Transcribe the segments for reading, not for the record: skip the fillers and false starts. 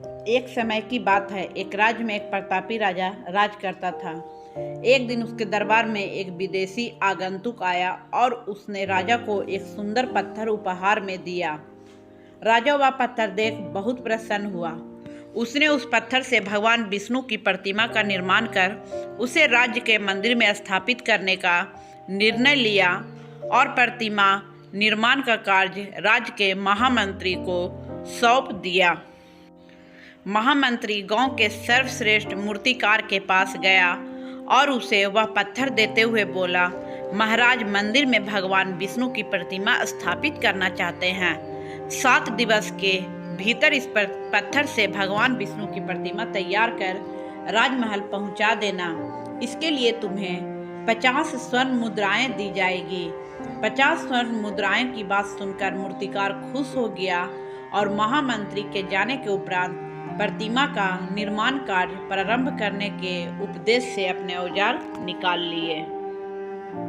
एक समय की बात है, एक राज्य में एक प्रतापी राजा राज करता था। एक दिन उसके दरबार में एक विदेशी आगंतुक आया और उसने राजा को एक सुंदर पत्थर उपहार में दिया। राजा वह पत्थर देख बहुत प्रसन्न हुआ। उसने उस पत्थर से भगवान विष्णु की प्रतिमा का निर्माण कर उसे राज्य के मंदिर में स्थापित करने का निर्णय लिया और प्रतिमा निर्माण का कार्य राज्य के महामंत्री को सौंप दिया। महामंत्री गांव के सर्वश्रेष्ठ मूर्तिकार के पास गया और उसे वह पत्थर देते हुए बोला, महाराज, मंदिर में भगवान विष्णु की प्रतिमा स्थापित करना चाहते हैं। 7 दिवस के भीतर इस पत्थर से भगवान विष्णु की प्रतिमा तैयार कर राजमहल पहुंचा देना। इसके लिए तुम्हें 50 स्वर्ण मुद्राएं दी जाएगी। 50 स्वर्ण मुद्राएं की बात सुनकर मूर्तिकार खुश हो गया और महामंत्री के जाने के उपरांत प्रतिमा का निर्माण कार्य प्रारंभ करने के उपदेश से अपने औजार निकाल लिए।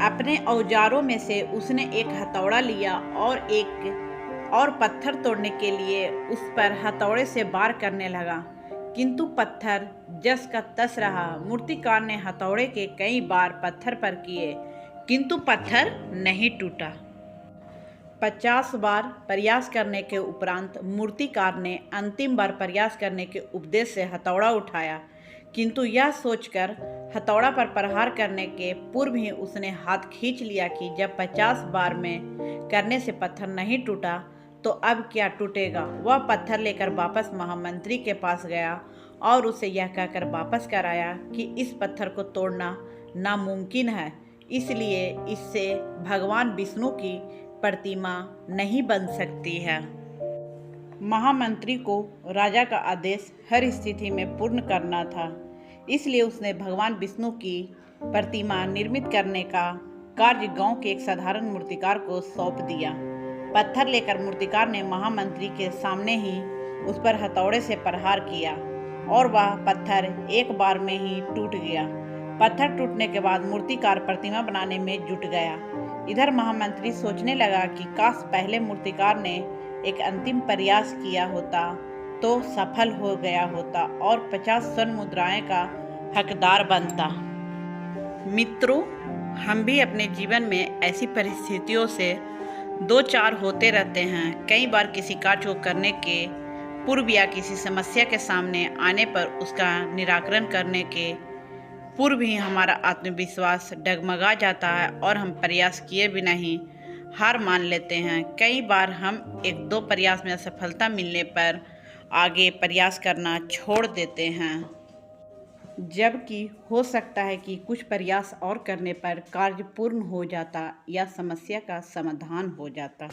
अपने औजारों में से उसने एक हथौड़ा लिया और पत्थर तोड़ने के लिए उस पर हथौड़े से वार करने लगा, किंतु पत्थर जस का तस रहा। मूर्तिकार ने हथौड़े के कई बार पत्थर पर किए, किंतु पत्थर नहीं टूटा। 50 बार प्रयास करने के उपरांत मूर्तिकार ने अंतिम बार प्रयास करने के उपदेश से हथौड़ा उठाया, किंतु यह सोचकर हथौड़ा पर प्रहार करने के पूर्व ही उसने हाथ खींच लिया कि जब 50 बार में करने से पत्थर नहीं टूटा तो अब क्या टूटेगा। वह पत्थर लेकर वापस महामंत्री के पास गया और उसे यह कहकर वापस कराया कि इस पत्थर को तोड़ना नामुमकिन है, इसलिए इससे भगवान विष्णु की प्रतिमा नहीं बन सकती है। महामंत्री को राजा का आदेश हर स्थिति में पूर्ण करना था, इसलिए उसने भगवान विष्णु की प्रतिमा निर्मित करने का कार्य गांव के एक साधारण मूर्तिकार को सौंप दिया। पत्थर लेकर मूर्तिकार ने महामंत्री के सामने ही उस पर हथौड़े से प्रहार किया और वह पत्थर एक बार में ही टूट गया। पत्थर टूटने के बाद मूर्तिकार प्रतिमा बनाने में जुट गया। इधर महामंत्री सोचने लगा कि काश पहले मूर्तिकार ने एक अंतिम प्रयास किया होता तो सफल हो गया होता और 50 स्वर्ण मुद्राएं का हकदार बनता। मित्रों, हम भी अपने जीवन में ऐसी परिस्थितियों से 2-4 होते रहते हैं। कई बार किसी कार्य को करने के पूर्व या किसी समस्या के सामने आने पर उसका निराकरण करने के पूर्व ही हमारा आत्मविश्वास डगमगा जाता है और हम प्रयास किए बिना ही हार मान लेते हैं। कई बार हम 1-2 प्रयास में असफलता मिलने पर आगे प्रयास करना छोड़ देते हैं, जबकि हो सकता है कि कुछ प्रयास और करने पर कार्य पूर्ण हो जाता या समस्या का समाधान हो जाता।